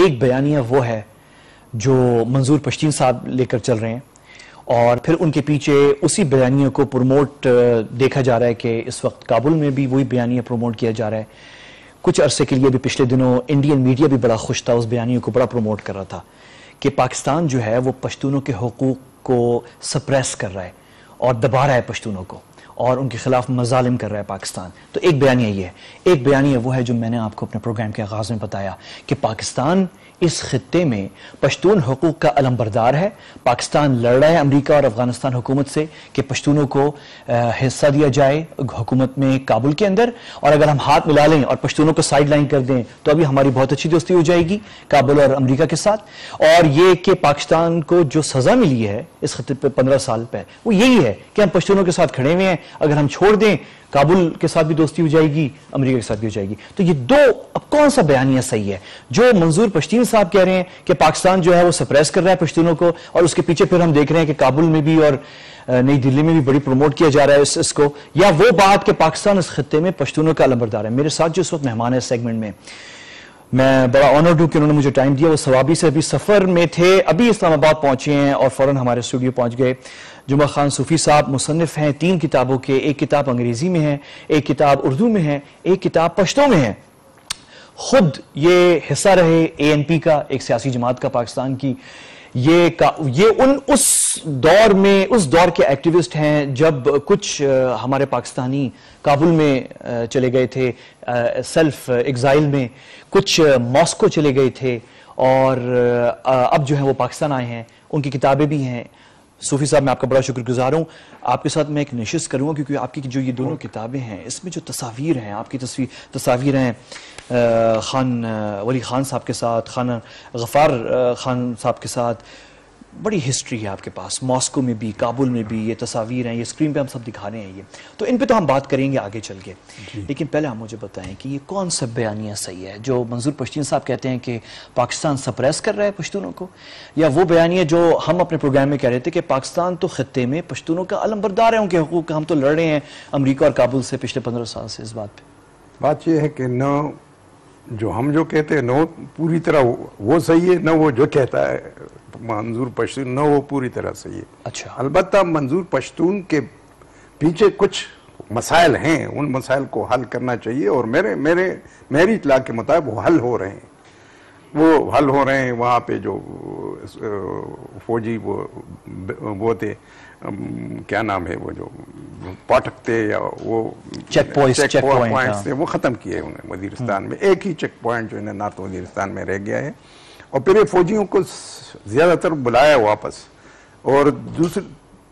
ایک بیانیہ وہ ہے جو منظور پشتین صاحب لے کر چل رہے ہیں، اور پھر ان کے پیچھے اسی بیانیہ کو پروموٹ دیکھا جا رہا ہے کہ اس وقت کابل میں بھی وہی بیانیہ پروموٹ کیا جا رہا ہے. کچھ عرصے کے لیے بھی پچھلے دنوں انڈین میڈیا بھی بڑا خوش تھا، اس بیانیہ کو بڑا پروموٹ کر رہا تھا کہ پاکستان جو ہے وہ پشتونوں کے حقوق کو سپریس کر رہا ہے اور دبا رہا ہے پشتونوں کو، اور ان کے خلاف مظالم کر رہا ہے پاکستان. تو ایک بیانیہ یہ ہے. ایک بیانیہ وہ ہے جو میں نے آپ کو اپنے پروگرام کے آغاز میں بتایا کہ پاکستان اس خطے میں پشتون حقوق کا علمبردار ہے. پاکستان لڑ رہا ہے امریکہ اور افغانستان حکومت سے کہ پشتونوں کو حصہ دیا جائے حکومت میں کابل کے اندر، اور اگر ہم ہاتھ ملا لیں اور پشتونوں کو سائیڈ لائن کر دیں تو ابھی ہماری بہت اچھی دوستی ہو جائے گی کابل اور امریکہ کے ساتھ. اور یہ کہ پاکستان کو جو سزا ملی ہے اس خطے پہ 15 سال پہ، وہ یہی ہے کہ ہم پشتونوں کے ساتھ کھڑے ہوئے ہیں، اگر ہم چھوڑ دیں کابل کے ساتھ بھی دوستی ہو جائے گی، امریکہ کے ساتھ بھی ہو جائے گی. تو یہ دو، اب کون سا بیانیہ صحیح ہے؟ جو منظور پشتین صاحب کہہ رہے ہیں کہ پاکستان جو ہے وہ سپریس کر رہا ہے پشتونوں کو، اور اس کے پیچھے پھر ہم دیکھ رہے ہیں کہ کابل میں بھی اور نئی دلی میں بھی بڑی پروموٹ کیا جا رہا ہے اس کو، یا وہ بات کہ پاکستان اس خطے میں پشتونوں کا علمبردار ہے. میرے ساتھ جو اس وقت مہمان ہے اس سیگمنٹ میں بڑا آنرڈ ہوں کہ انہوں نے مجھے ٹائم دیا. وہ ثوابی سے ابھی سفر میں تھے، ابھی اسلام آباد پہنچے ہیں اور فوراً ہمارے اسٹوڈیو پہنچ گئے. جمعہ خان صوفی صاحب مصنف ہیں 3 کتابوں کے، ایک کتاب انگریزی میں ہے، ایک کتاب اردو میں ہے، ایک کتاب پشتو میں ہے. خود یہ حصہ رہے ANP کا، ایک سیاسی جماعت کا پاکستان کی. یہ اس دور کے ایکٹیوسٹ ہیں جب کچھ ہمارے پاکستانی کابل میں چلے گئے تھے سیلف ایگزائل میں، کچھ ماسکو چلے گئے تھے، اور اب جو ہیں وہ پاکستان آئے ہیں. ان کی کتابیں بھی ہیں. صوفی صاحب میں آپ کا بڑا شکر گزار ہوں. آپ کے ساتھ میں ایک نشست کروں گا کیونکہ آپ کی جو یہ دونوں کتابیں ہیں اس میں جو تصاویر ہیں، آپ کی تصاویر ہیں خان ولی خان صاحب کے ساتھ، خان غفار خان صاحب کے ساتھ، بڑی ہسٹری ہے آپ کے پاس. ماسکو میں بھی، کابل میں بھی یہ تصاویر ہیں، یہ اسکرین پہ ہم سب دکھا رہے ہیں. یہ تو ان پہ تو ہم بات کریں گے آگے چل کے، لیکن پہلے آپ مجھے بتائیں کہ یہ کون سا بیانیہ صحیح ہے جو منظور پشتین صاحب کہتے ہیں کہ پاکستان سپریس کر رہا ہے پشتونوں کو، یا وہ بیانیہ جو ہم اپنے پروگرام میں کہہ رہے تھے کہ پاکستان تو خطے میں پشتونوں کا علمبردار ہے، ان کے حقوق کا ہم تو لڑ رہے ہیں امریکہ اور کابل سے پچھلے 15 سال سے. اس بات پہ بات یہ ہے کہ نہ جو ہم جو کہتے ہیں نہ پوری طرح وہ صحیح ہے، نہ وہ جو کہتا ہے منظور پشتون نہ وہ پوری طرح صحیح ہے. اچھا. البتہ منظور پشتون کے پیچھے کچھ مسائل ہیں، ان مسائل کو حل کرنا چاہیے، اور میری اطلاع کے مطابق وہ حل ہو رہے ہیں. وہاں پہ جو فوجی وہ تھے، کیا نام ہے وہ جو پاٹک تھے، یا وہ چیک پوائنٹس تھے، وہ ختم کیے انہیں وزیرستان میں. ایک ہی چیک پوائنٹ جو ہے نارتھ وزیرستان میں رہ گیا ہے، اور پھر فوجیوں کو زیادہ تر بلایا واپس. اور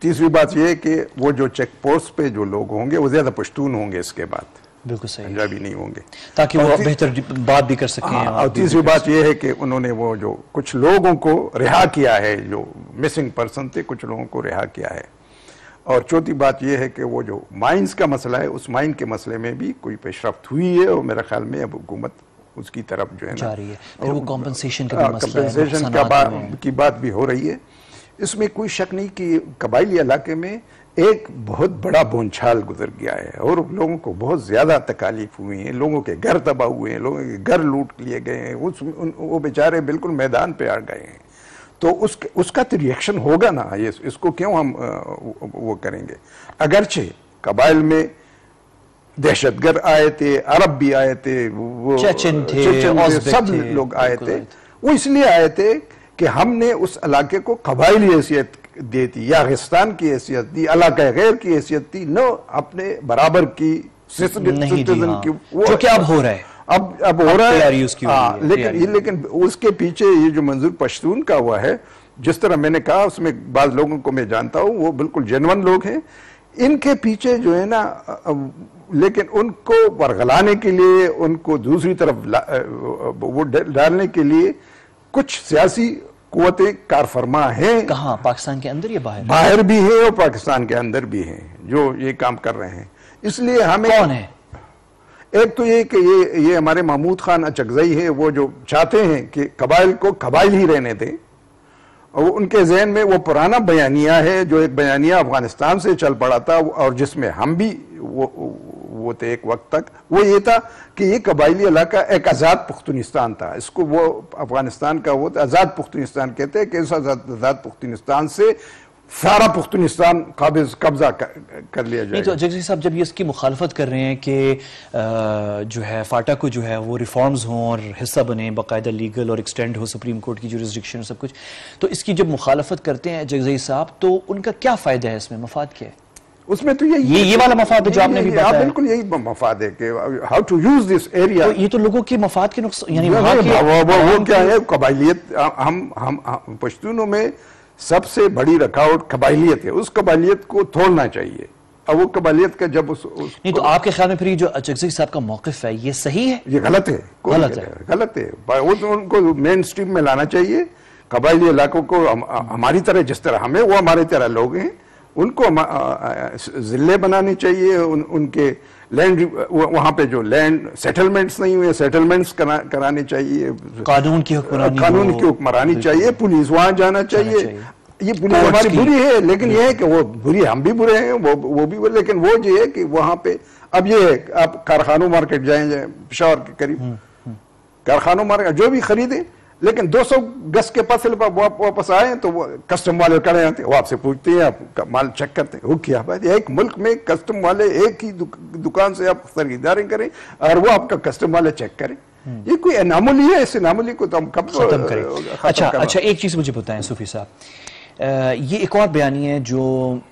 تیسری بات یہ ہے کہ وہ جو چیک پوسٹ پہ جو لوگ ہوں گے وہ زیادہ پشتون ہوں گے اس کے بعد، بالکل صحیح، پنجابی نہیں ہوں گے، تاکہ وہ بہتر بات بھی کر سکیں. اور تیسری بات یہ ہے کہ انہوں نے وہ جو کچھ لوگوں کو رہا کیا ہے، جو مسنگ پرسن تھے، کچھ لوگوں کو رہا کیا ہے. اور چوتھی بات یہ ہے کہ وہ جو مائنز کا مسئلہ ہے، اس مائن کے مسئلے میں بھی کوئی پیش رفت ہوئی ہے، اور میرا خیال میں اب حکومت اس کی طرف جو ہے نا جا رہی ہے. پھر وہ کمپنسیشن کا بھی مسئلہ ہے، کمپنسیشن کی بات بھی ہو رہی ہے. اس میں کوئی شک نہیں کہ قبائلی علاقے میں ایک بہت بڑا بونچھال گزر گیا ہے، اور لوگوں کو بہت زیادہ تکالیف ہوئی ہیں، لوگوں کے گھر تباہ ہوئے ہیں، لوگوں کے گھر لوٹ لیے گئے ہیں، وہ بیچارے بالکل میدان پہ آ گئے ہیں. تو اس کا تو ریئیکشن ہوگا نا، اس کو کیوں ہم وہ کریں گے. اگرچہ قبائل میں دہشت گرد آئے تھے، عرب بھی آئے تھے، چیچن تھے، سب لوگ آئے تھے. وہ اس لیے آئے تھے کہ ہم نے اس علاقے کو قبائلی حیثیت دی تھی، یا یاغستان کی حیثیت دی، علاقہ غیر کی حیثیت دی، نہ اپنے برابر کی سٹیزن کی، جو کہ اب ہو رہا ہے. اب ہو رہا ہے. لیکن اس کے پیچھے یہ جو منظور پشتون کا ہوا ہے، جس طرح میں نے کہا، اس میں بعض لوگوں کو میں جانتا ہوں، وہ بالکل جینون لوگ ہیں. ان کے پیچھے جو ہے نا، لیکن ان کو ورغلانے کے لیے، ان کو دوسری طرف وہ ڈالنے کے لیے کچھ سیاسی قوتیں کارفرما ہیں. کہاں؟ پاکستان کے اندر یا باہر؟ باہر بھی ہیں اور پاکستان کے اندر بھی ہیں جو یہ کام کر رہے ہیں. اس لیے ہمیں کون ہے؟ ایک تو یہ کہ یہ ہمارے محمود خان اچکزئی ہے، وہ جو چاہتے ہیں کہ قبائل کو قبائل ہی رہنے دیں، اور ان کے ذہن میں وہ پرانا بیانیہ ہے، جو ایک بیانیہ افغانستان سے چل پڑا تھا، اور جس میں ہم بھی وہ تھے ایک وقت تک، وہ یہ تھا کہ یہ قبائلی علاقہ ایک آزاد پختونستان تھا. اس کو وہ افغانستان کا وہ آزاد پختونستان کہتے ہیں کہ اس آزاد پختونستان سے سارا پختونستان قبضہ کر لیا جائے. تو جگزی صاحب جب یہ اس کی مخالفت کر رہے ہیں کہ جو ہے فاٹا کو جو ہے وہ ریفارمز ہوں اور حصہ بنے، باقاعدہ لیگل اور ایکسٹینڈ ہو سپریم کورٹ کی جورسڈکشن اور سب کچھ، تو اس کی جب مخالفت کرتے ہیں جگزی صاحب تو ان کا کیا فائدہ ہے اس میں، مفاد کیا ہے اس میں؟ تو یہ والا مفاد ہے جو آپ نے بھی بتایا. بالکل یہی مفاد ہے کہ how to use this area. یہ تو لوگوں کے مفاد کے نقصان، یعنی وہ کیا ہے قبائلیت. ہم پشتونوں میں سب سے بڑی رکاوٹ قبائلیت ہے، اس قبائلیت کو توڑنا چاہیے. اب وہ قبائلیت کا جب نہیں تو آپ کے خیال میں پھر یہ جو جگزی صاحب کا موقف ہے یہ صحیح ہے؟ یہ غلط ہے. غلط ہے. ان کو مین سٹریم میں لانا چاہیے. قبائلی علاقوں کو ہماری طرح، جس طرح ہمیں وہ ہمارے طرح لوگ ہیں، ان کو ضلع بنانے چاہیے. ان کے لینڈ، وہاں پہ جو لینڈ سیٹلمنٹس نہیں ہوئے سیٹلمنٹس کرانے چاہیے. قانون کی حکمرانی چاہیے. پولیس وہاں جانا چاہیے. یہ پولیس ہماری بری ہے، لیکن یہ ہے کہ وہ بری، ہم بھی برے ہیں، وہ بھی، لیکن وہ جو ہے کہ وہاں پہ اب یہ ہے آپ کارخانوں مارکیٹ جائیں پشاور کے قریب، کارخانوں مارکیٹ جو بھی خریدیں، لیکن 200 گز کے فاصلے پر واپس آئے تو وہ کسٹم والے کھڑے ہوتے ہیں، وہ آپ سے پوچھتے ہیں، آپ مال چیک کرتے ہیں. وہ کیا بات ہے؟ ایک ملک میں کسٹم والے ایک ہی دکان سے آپ خریداری کریں اور وہ آپ کا کسٹم والے چیک کریں. یہ کوئی اناملی ہے. اس اناملی کو تو ہم کب ختم کریں. اچھا ایک چیز مجھے بتائیں صوفی صاحب، یہ ایک اور بیانی ہے جو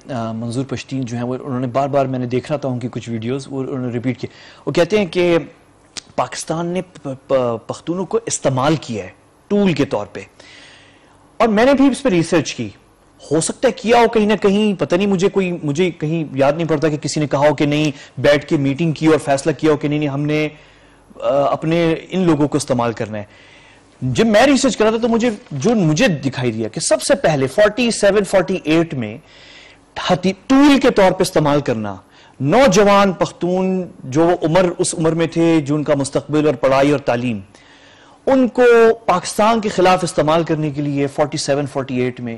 منظور پشتین جو ہیں وہ انہوں نے بار بار، میں نے دیکھ رہا تھا ان کی کچھ ویڈیوز، وہ انہوں نے ریپیٹ کیے. وہ کہتے ہیں کہ پاکستان نے پختونوں کو استعمال کیا ہے ٹول کے طور پہ، اور میں نے بھی اس پہ ریسرچ کی. ہو سکتا ہے کیا ہو کہیں نہ کہیں، پتہ نہیں، مجھے کہیں یاد نہیں پڑتا کہ کسی نے کہا ہو کہ نہیں بیٹھ کے میٹنگ کی اور فیصلہ کیا ہو کہ نہیں ہم نے اپنے ان لوگوں کو استعمال کرنا ہے. جب میں ریسرچ کر رہا تھا تو مجھے دکھائی دیا کہ سب سے پہلے 47-48 میں ٹول کے طور پہ استعمال کرنا، نوجوان پختون جو اس عمر میں تھے، جو ان کا مستقبل اور پڑھائی اور تعلیم، ان کو پاکستان کے خلاف استعمال کرنے کے لیے 47-48 میں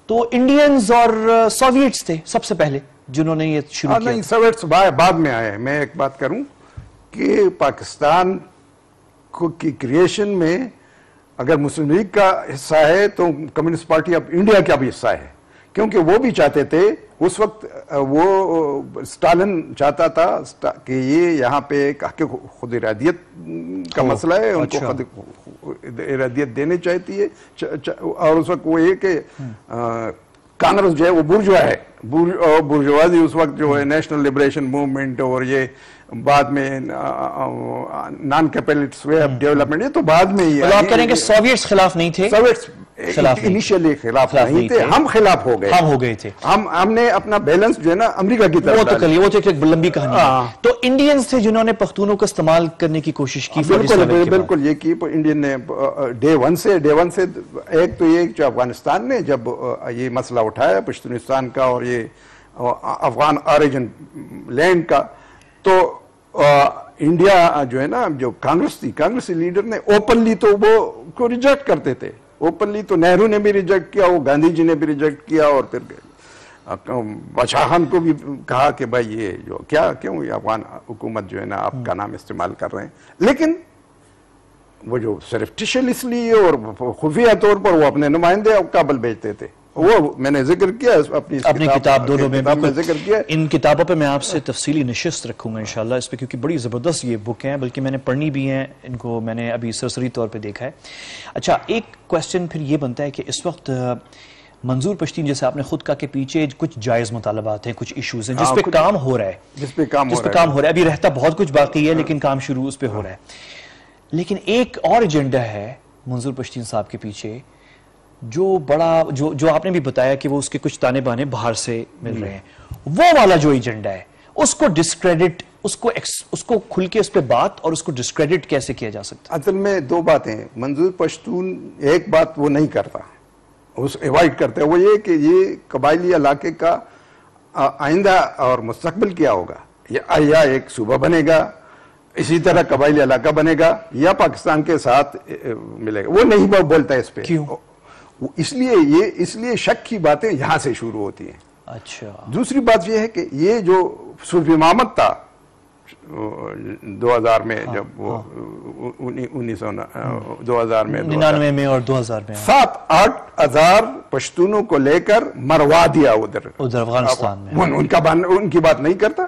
تو انڈینز اور سوویٹس تھے سب سے پہلے جنہوں نے یہ شروع کیا. نہیں، سوویٹس بعد میں آئے. میں ایک بات کروں کہ پاکستان کی کریشن میں اگر مسلم لیگ کا حصہ ہے تو کمیونسٹ پارٹی آف انڈیا کا بھی حصہ ہے، کیونکہ وہ بھی چاہتے تھے اس وقت. وہ اسٹالن چاہتا تھا کہ یہ یہاں پہ ایک حق خود ارادیت کا مسئلہ ہے، ان کو خود ارادیت دینے چاہتی ہے. اور اس وقت وہ یہ کہ کانگریس جو ہے وہ بورژوا ہے، بورژوازی اس وقت جو ہے نیشنل لبریشن موومنٹ، اور یہ بعد میں naan capitalist way of development, یہ تو بعد میں ہی. آپ کہہ رہے ہیں کہ سوویٹس خلاف نہیں تھے؟ سوویٹس انیشیلی خلاف نہیں تھے، ہم خلاف ہو گئے تھے. ہم نے اپنا بیلنس جو ہے نا امریکہ کی طرف، وہ تو ایک لمبی کہانی ہے. تو انڈینز تھے جنہوں نے پختونوں کو استعمال کرنے کی کوشش کی. بالکل یہ کی انڈین نے ڈے ون سے. ایک تو یہ جو افغانستان نے جب یہ مسئلہ اٹھایا پشتونستان کا اور یہ افغان آریجن لینڈ کا، تو انڈیا جو ہے نا، جو کانگریسی لیڈر نے اوپنلی تو وہ کو ریجیکٹ کرتے تھے. اوپنلی تو نہرو نے بھی ریجیکٹ کیا، وہ گاندھی جی نے بھی ریجیکٹ کیا، اور پھر بادشاہ خان کو بھی کہا کہ بھائی یہ جو کیوں یہ افغان حکومت جو ہے نا آپ کا نام استعمال کر رہے ہیں. لیکن وہ جو سرفٹیشیسلی اور خفیہ طور پر وہ اپنے نمائندے کابل بھیجتے تھے. وہ میں نے ذکر کیا اپنی کتاب دونوں میں ذکر کیا. ان کتابوں پہ میں آپ سے تفصیلی نشست رکھوں گا انشاءاللہ اس پہ، کیونکہ بڑی زبردست یہ بک ہیں، بلکہ میں نے پڑھنی بھی ہیں ان کو، میں نے ابھی سرسری طور پہ دیکھا ہے. اچھا ایک کویسچن پھر یہ بنتا ہے کہ اس وقت منظور پشتین جیسے آپ نے خود کہا کہ پیچھے کچھ جائز مطالبات ہیں، کچھ ایشوز ہیں جس پہ کام ہو رہا ہے، جس پہ کام ہو رہا ہے. ابھی رہتا بہت کچھ باقی ہے لیکن کام شروع اس پہ ہو رہا ہے. لیکن ایک اور ایجنڈا ہے منظور پشتین صاحب کے پیچھے جو بڑا جو آپ نے بھی بتایا کہ وہ اس کے کچھ تانے بانے باہر سے مل رہے ہیں. وہ والا جو ایجنڈا ہے اس کو ڈسکریڈٹ، اس کو کھل کے اس پہ بات اور اس کو ڈسکریڈٹ کیسے کیا جا سکتا؟ اصل میں دو باتیں. منظور پشتون ایک بات وہ نہیں کرتا، اس ایوائڈ کرتا ہے، وہ یہ کہ یہ قبائلی علاقے کا آئندہ اور مستقبل کیا ہوگا. یا ایک صوبہ بنے گا، اسی طرح قبائلی علاقہ بنے گا، یا پاکستان کے ساتھ ملے گا. وہ نہیں بولتا اس پہ. کیوں؟ اس لیے شک کی باتیں یہاں سے شروع ہوتی ہیں. اچھا. دوسری بات یہ ہے کہ یہ جو صلح امامت تھا 2000 میں جب وہ 2000 میں 99 میں اور 2000 میں 7-8 ہزار پشتونوں کو لے کر مروا دیا ادھر افغانستان میں. ان کی بات نہیں کرتا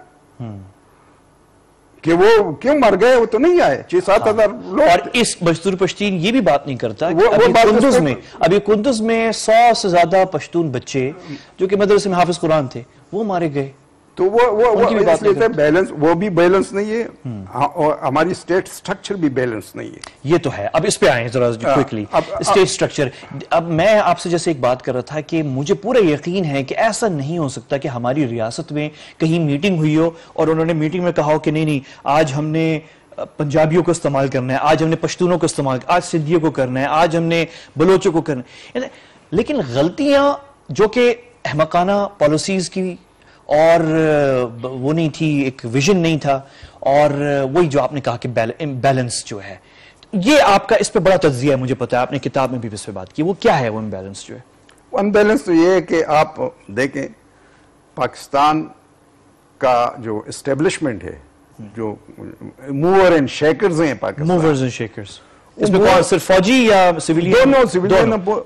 کہ وہ کیوں مر گئے، وہ تو نہیں آئے. 6-7 ہزار لوگ. اور اس بشتور پشتین یہ بھی بات نہیں کرتا ابھی کندز میں 100 سے زیادہ پشتون بچے جو کہ مدرسے میں حافظ قرآن تھے وہ مارے گئے. تو وہ بیلنس، وہ بھی بیلنس نہیں ہے، اور ہماری اسٹیٹ سٹرکچر بھی بیلنس نہیں ہے. یہ تو ہے. اب اس پہ آئیں ذرا کوئکلی. اسٹیٹ سٹرکچر، اب میں آپ سے جیسے ایک بات کر رہا تھا کہ مجھے پورا یقین ہے کہ ایسا نہیں ہو سکتا کہ ہماری ریاست میں کہیں میٹنگ ہوئی ہو اور انہوں نے میٹنگ میں کہا ہو کہ نہیں آج ہم نے پنجابیوں کو استعمال کرنا ہے، آج ہم نے پشتونوں کو استعمال، آج سندھیوں کو کرنا ہے، آج ہم نے بلوچوں کو کرنا ہے. لیکن غلطیاں جو کہ احمقانہ پالیسیز کی اور وہ نہیں تھی، ایک ویژن نہیں تھا، اور وہی جو آپ نے کہا کہ بیلنس جو ہے، یہ آپ کا اس پہ بڑا تجزیہ ہے، مجھے پتا ہے آپ نے کتاب میں بھی اس پہ بات کی. وہ کیا ہے وہ امبیلنس جو ہے؟ وہ امبیلنس تو یہ ہے کہ آپ دیکھیں پاکستان کا جو اسٹیبلشمنٹ ہے، جو موور اینڈ شیکرز ہیں پاکستان، موورز اینڈ شیکرز، اس میں کون صرف فوجی یا سویلین؟ دونوں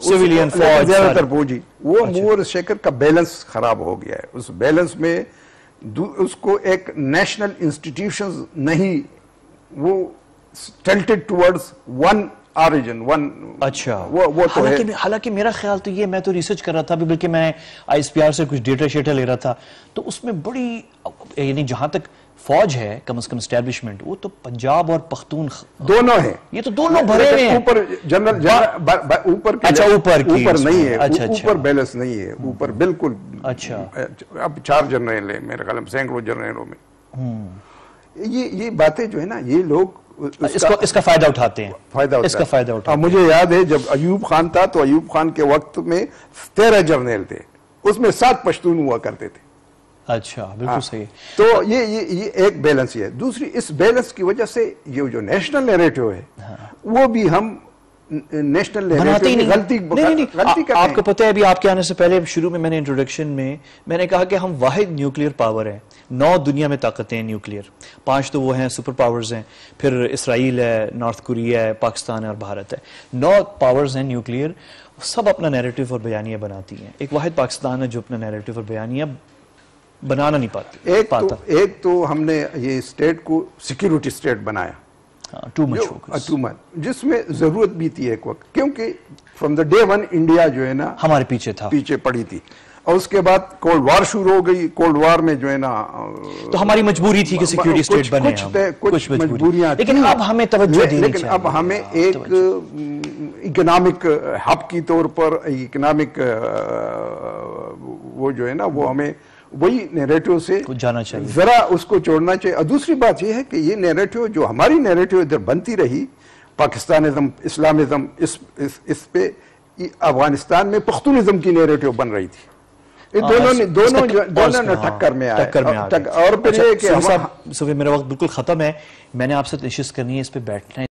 سویلین فوج، زیادہ تر فوجی. وہ موور شیکر کا بیلنس خراب ہو گیا ہے. اس بیلنس میں اس کو ایک نیشنل انسٹیٹیوشنز نہیں، وہ tilted towards one origin, one. اچھا، وہ تو ہے. حالانکہ میرا خیال تو یہ، میں تو ریسرچ کر رہا تھا بلکہ میں آئی ایس پی آر سے کچھ ڈیٹا شیٹا لے رہا تھا، تو اس میں بڑی، یعنی جہاں تک فوج ہے کم از کم اسٹیبلشمنٹ، وہ تو پنجاب اور پختون دونوں ہیں. یہ تو دونوں بھرے ہوئے ہیں. اوپر جنرل اوپر نہیں ہے، اوپر بیلنس نہیں ہے، اوپر بالکل. اچھا، اب 4 جنرل ہیں میرے خیال میں، سینکڑوں جنرلوں میں. یہ باتیں جو ہے نا، یہ لوگ اس کا فائدہ اٹھاتے ہیں، اس کا فائدہ اٹھاتے ہیں. مجھے یاد ہے جب ایوب خان تھا تو ایوب خان کے وقت میں 13 جنرل تھے، اس میں 7 پشتون ہوا کرتے تھے. اچھا، بالکل صحیح. تو یہ ایک بیلنس ہی ہے. دوسری، اس بیلنس کی وجہ سے یہ جو نیشنل نیریٹو ہے وہ بھی ہم نیشنل نیریٹو کی غلطی کرتے ہیں. آپ کو پتہ ہے ابھی آپ کے آنے سے پہلے شروع میں نے انٹروڈکشن میں نے کہا کہ ہم واحد نیوکلیئر پاور ہیں. 9 دنیا میں طاقتیں ہیں نیوکلیئر، 5 تو وہ ہیں سپر پاورز ہیں، پھر اسرائیل ہے، نارتھ کوریا ہے، پاکستان ہے اور بھارت ہے. 9 پاورز ہیں نیوکلیئر، سب اپنا نیریٹو اور بیانیہ بناتی ہیں. ایک واحد پاکستان ہے جو اپنا نیریٹو اور بیانیہ بنانا نہیں پاتا. ایک تو ہم نے یہ اسٹیٹ کو سیکیورٹی اسٹیٹ بنایا، ٹو مچ، جس میں ضرورت بھی تھی ایک وقت، کیونکہ from the day one India جو ہے نا ہمارے پیچھے پڑی تھی. اور اس کے بعد کولڈ وار شروع ہو گئی. کولڈ وار میں جو ہے نا تو ہماری مجبوری تھی کہ سیکیورٹی اسٹیٹ بنے، کچھ مجبوریاں. لیکن اب ہمیں توجہ دینی چاہیے. لیکن اب ہمیں ایک اکنامک ہب کی طور پر، اکنامک وہ جو ہے نا، وہ ہمیں وہی نیریٹو سے جانا چاہیے، ذرا اس کو چھوڑنا چاہیے. اور دوسری بات یہ ہے کہ یہ نیریٹو جو ہماری نیریٹو ادھر بنتی رہی، پاکستانزم، اسلامزم، اس پہ افغانستان میں پختونزم کی نیریٹو بن رہی تھی. دونوں نے ٹکر میں آئے. اور پھر یہ کہ میرا وقت بالکل ختم ہے، میں نے آپ سے نشست کرنی ہے، اس پہ بیٹھنا ہے.